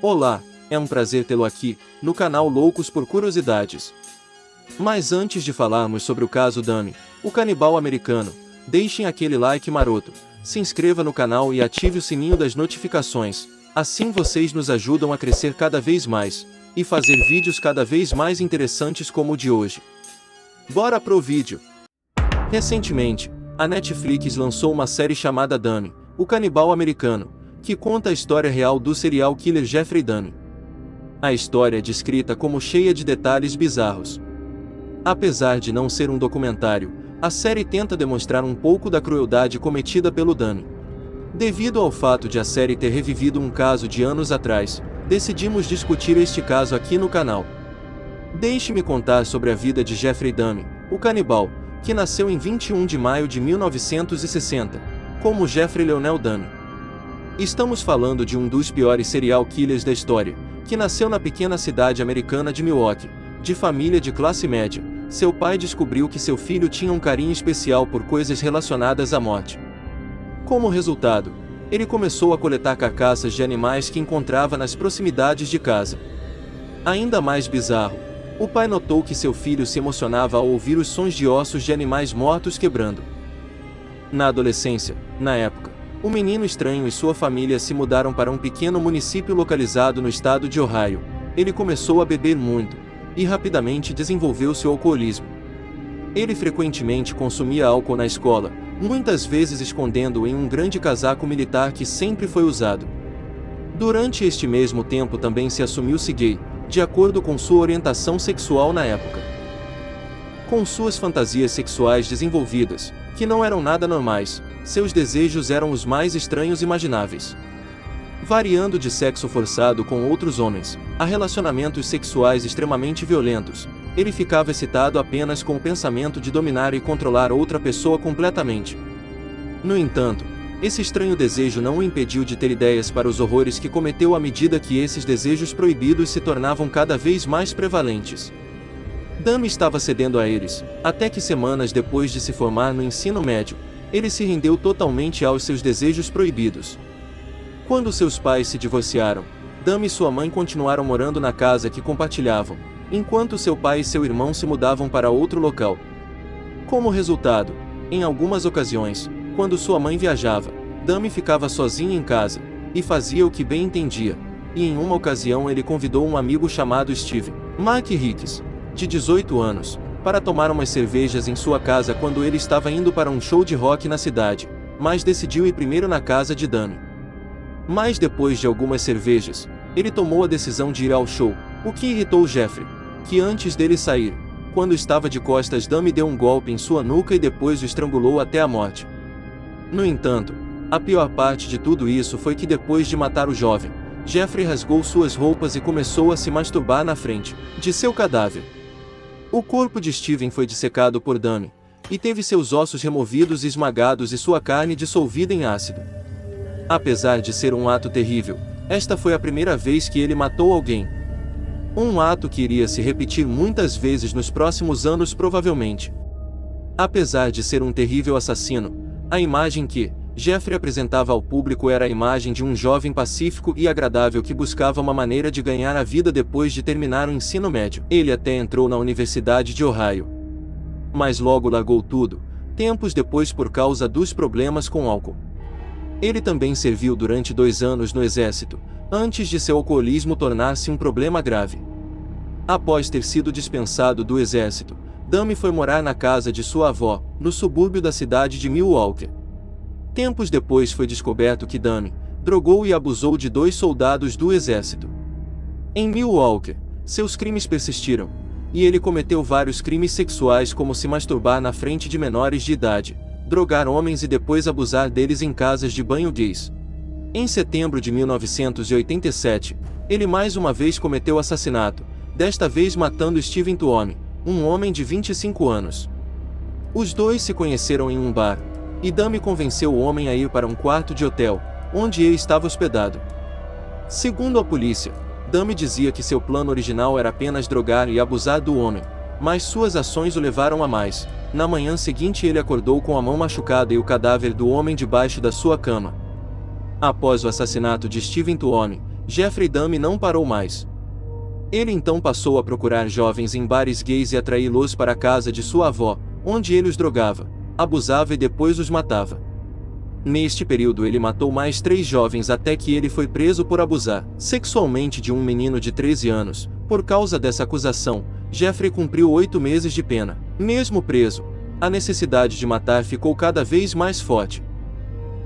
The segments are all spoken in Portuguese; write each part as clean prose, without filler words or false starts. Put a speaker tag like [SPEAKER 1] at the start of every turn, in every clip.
[SPEAKER 1] Olá, é um prazer tê-lo aqui, no canal Loucos por Curiosidades. Mas antes de falarmos sobre o caso Dummy, o canibal americano, deixem aquele like maroto, se inscreva no canal e ative o sininho das notificações, assim vocês nos ajudam a crescer cada vez mais, e fazer vídeos cada vez mais interessantes como o de hoje. Bora pro vídeo! Recentemente, a Netflix lançou uma série chamada Dummy, o canibal americano, que conta a história real do serial killer Jeffrey Dahmer. A história é descrita como cheia de detalhes bizarros. Apesar de não ser um documentário, a série tenta demonstrar um pouco da crueldade cometida pelo Dahmer. Devido ao fato de a série ter revivido um caso de anos atrás, decidimos discutir este caso aqui no canal. Deixe-me contar sobre a vida de Jeffrey Dahmer, o canibal, que nasceu em 21 de maio de 1960, como Jeffrey Leonel Dahmer. Estamos falando de um dos piores serial killers da história, que nasceu na pequena cidade americana de Milwaukee, de família de classe média. Seu pai descobriu que seu filho tinha um carinho especial por coisas relacionadas à morte. Como resultado, ele começou a coletar carcaças de animais que encontrava nas proximidades de casa. Ainda mais bizarro, o pai notou que seu filho se emocionava ao ouvir os sons de ossos de animais mortos quebrando. Na adolescência, na época, o menino estranho e sua família se mudaram para um pequeno município localizado no estado de Ohio. Ele começou a beber muito, e rapidamente desenvolveu seu alcoolismo. Ele frequentemente consumia álcool na escola, muitas vezes escondendo-o em um grande casaco militar que sempre foi usado. Durante este mesmo tempo também se assumiu-se gay, de acordo com sua orientação sexual na época. Com suas fantasias sexuais desenvolvidas, que não eram nada normais, seus desejos eram os mais estranhos imagináveis. Variando de sexo forçado com outros homens, a relacionamentos sexuais extremamente violentos, ele ficava excitado apenas com o pensamento de dominar e controlar outra pessoa completamente. No entanto, esse estranho desejo não o impediu de ter ideias para os horrores que cometeu à medida que esses desejos proibidos se tornavam cada vez mais prevalentes. Dahmer estava cedendo a eles, até que semanas depois de se formar no ensino médio, ele se rendeu totalmente aos seus desejos proibidos. Quando seus pais se divorciaram, Dahmer e sua mãe continuaram morando na casa que compartilhavam, enquanto seu pai e seu irmão se mudavam para outro local. Como resultado, em algumas ocasiões, quando sua mãe viajava, Dahmer ficava sozinho em casa, e fazia o que bem entendia, e em uma ocasião ele convidou um amigo chamado Steve Mark Hicks, de 18 anos, para tomar umas cervejas em sua casa quando ele estava indo para um show de rock na cidade, mas decidiu ir primeiro na casa de Dahmer. Mas depois de algumas cervejas, ele tomou a decisão de ir ao show, o que irritou Jeffrey, que antes dele sair, quando estava de costas, Dahmer deu um golpe em sua nuca e depois o estrangulou até a morte. No entanto, a pior parte de tudo isso foi que depois de matar o jovem, Jeffrey rasgou suas roupas e começou a se masturbar na frente de seu cadáver. O corpo de Steven foi dissecado por Dahmer, e teve seus ossos removidos e esmagados e sua carne dissolvida em ácido. Apesar de ser um ato terrível, esta foi a primeira vez que ele matou alguém. Um ato que iria se repetir muitas vezes nos próximos anos provavelmente. Apesar de ser um terrível assassino, a imagem que Jeffrey apresentava ao público era a imagem de um jovem pacífico e agradável que buscava uma maneira de ganhar a vida depois de terminar o ensino médio. Ele até entrou na Universidade de Ohio, mas logo largou tudo, tempos depois por causa dos problemas com álcool. Ele também serviu durante 2 anos no exército, antes de seu alcoolismo tornar-se um problema grave. Após ter sido dispensado do exército, Dahmer foi morar na casa de sua avó, no subúrbio da cidade de Milwaukee. Tempos depois foi descoberto que Dahmer drogou e abusou de 2 soldados do exército. Em Milwaukee, seus crimes persistiram, e ele cometeu vários crimes sexuais como se masturbar na frente de menores de idade, drogar homens e depois abusar deles em casas de banho gays. Em setembro de 1987, ele mais uma vez cometeu assassinato, desta vez matando Steven Tuomi, um homem de 25 anos. Os dois se conheceram em um bar, e Dahmer convenceu o homem a ir para um quarto de hotel, onde ele estava hospedado. Segundo a polícia, Dahmer dizia que seu plano original era apenas drogar e abusar do homem, mas suas ações o levaram a mais. Na manhã seguinte ele acordou com a mão machucada e o cadáver do homem debaixo da sua cama. Após o assassinato de Steven Tuomi, Jeffrey Dahmer não parou mais. Ele então passou a procurar jovens em bares gays e atraí-los para a casa de sua avó, onde ele os drogava, abusava e depois os matava. Neste período ele matou mais 3 jovens até que ele foi preso por abusar sexualmente de um menino de 13 anos. Por causa dessa acusação, Jeffrey cumpriu 8 meses de pena. Mesmo preso, a necessidade de matar ficou cada vez mais forte.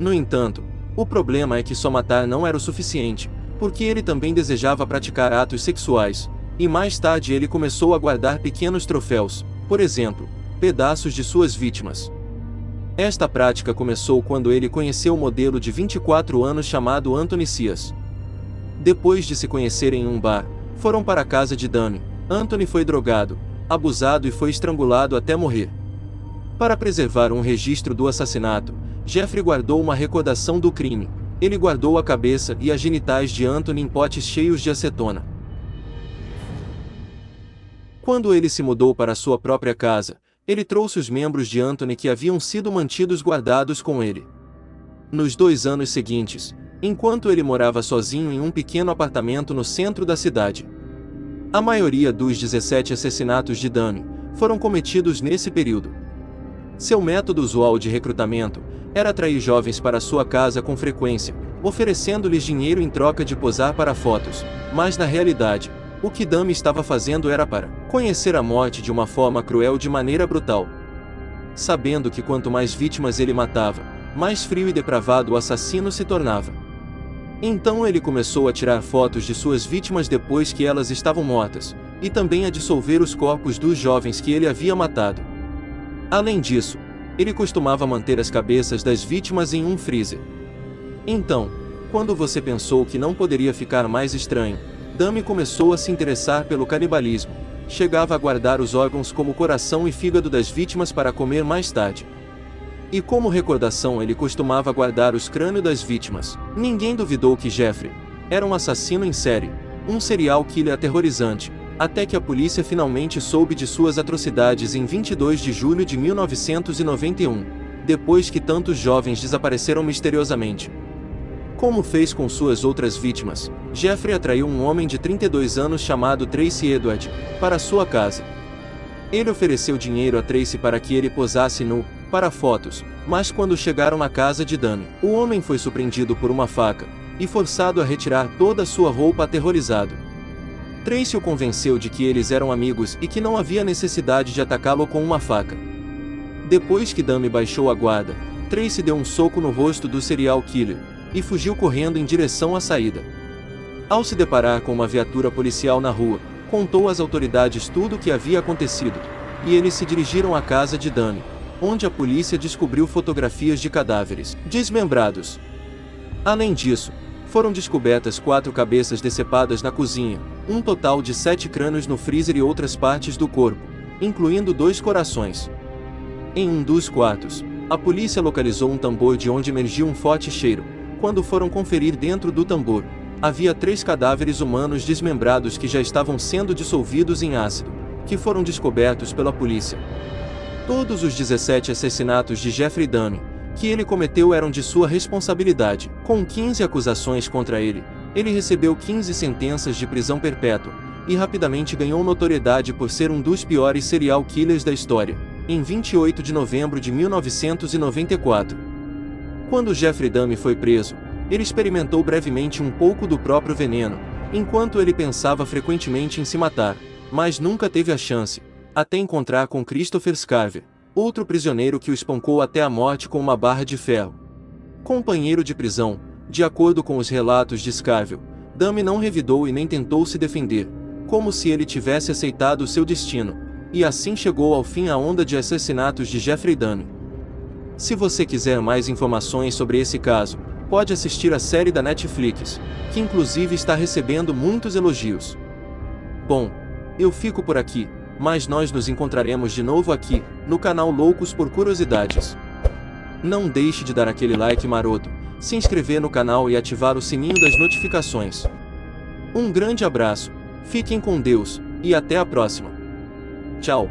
[SPEAKER 1] No entanto, o problema é que só matar não era o suficiente, porque ele também desejava praticar atos sexuais, e mais tarde ele começou a guardar pequenos troféus, por exemplo, pedaços de suas vítimas. Esta prática começou quando ele conheceu um modelo de 24 anos chamado Anthony Cias. Depois de se conhecerem em um bar, foram para a casa de Dahmer. Anthony foi drogado, abusado e foi estrangulado até morrer. Para preservar um registro do assassinato, Jeffrey guardou uma recordação do crime. Ele guardou a cabeça e as genitais de Anthony em potes cheios de acetona. Quando ele se mudou para sua própria casa, ele trouxe os membros de Anthony que haviam sido mantidos guardados com ele. Nos 2 anos seguintes, enquanto ele morava sozinho em um pequeno apartamento no centro da cidade. A maioria dos 17 assassinatos de Dahmer foram cometidos nesse período. Seu método usual de recrutamento era atrair jovens para sua casa com frequência, oferecendo-lhes dinheiro em troca de posar para fotos, mas na realidade, o que Dahmer estava fazendo era para conhecer a morte de uma forma cruel de maneira brutal. Sabendo que quanto mais vítimas ele matava, mais frio e depravado o assassino se tornava. Então ele começou a tirar fotos de suas vítimas depois que elas estavam mortas, e também a dissolver os corpos dos jovens que ele havia matado. Além disso, ele costumava manter as cabeças das vítimas em um freezer. Então, quando você pensou que não poderia ficar mais estranho, Dahmer começou a se interessar pelo canibalismo. Chegava a guardar os órgãos como o coração e fígado das vítimas para comer mais tarde. E como recordação ele costumava guardar os crânios das vítimas. Ninguém duvidou que Jeffrey era um assassino em série, um serial killer aterrorizante, até que a polícia finalmente soube de suas atrocidades em 22 de julho de 1991, depois que tantos jovens desapareceram misteriosamente. Como fez com suas outras vítimas, Jeffrey atraiu um homem de 32 anos chamado Tracy Edward para sua casa. Ele ofereceu dinheiro a Tracy para que ele posasse nu para fotos, mas quando chegaram na casa de Dahmer, o homem foi surpreendido por uma faca e forçado a retirar toda a sua roupa aterrorizado. Tracy o convenceu de que eles eram amigos e que não havia necessidade de atacá-lo com uma faca. Depois que Dahmer baixou a guarda, Tracy deu um soco no rosto do serial killer e fugiu correndo em direção à saída. Ao se deparar com uma viatura policial na rua, contou às autoridades tudo o que havia acontecido, e eles se dirigiram à casa de Dahmer, onde a polícia descobriu fotografias de cadáveres desmembrados. Além disso, foram descobertas 4 cabeças decepadas na cozinha, um total de 7 crânios no freezer e outras partes do corpo, incluindo 2 corações. Em um dos quartos, a polícia localizou um tambor de onde emergia um forte cheiro. Quando foram conferir dentro do tambor, havia 3 cadáveres humanos desmembrados que já estavam sendo dissolvidos em ácido, que foram descobertos pela polícia. Todos os 17 assassinatos de Jeffrey Dahmer que ele cometeu eram de sua responsabilidade. Com 15 acusações contra ele, ele recebeu 15 sentenças de prisão perpétua, e rapidamente ganhou notoriedade por ser um dos piores serial killers da história, em 28 de novembro de 1994. Quando Jeffrey Dahmer foi preso, ele experimentou brevemente um pouco do próprio veneno, enquanto ele pensava frequentemente em se matar, mas nunca teve a chance, até encontrar com Christopher Scarver, outro prisioneiro que o espancou até a morte com uma barra de ferro. Companheiro de prisão, de acordo com os relatos de Scarver, Dahmer não revidou e nem tentou se defender, como se ele tivesse aceitado o seu destino, e assim chegou ao fim a onda de assassinatos de Jeffrey Dahmer. Se você quiser mais informações sobre esse caso, pode assistir a série da Netflix, que inclusive está recebendo muitos elogios. Bom, eu fico por aqui, mas nós nos encontraremos de novo aqui, no canal Loucos por Curiosidades. Não deixe de dar aquele like maroto, se inscrever no canal e ativar o sininho das notificações. Um grande abraço, fiquem com Deus, e até a próxima. Tchau.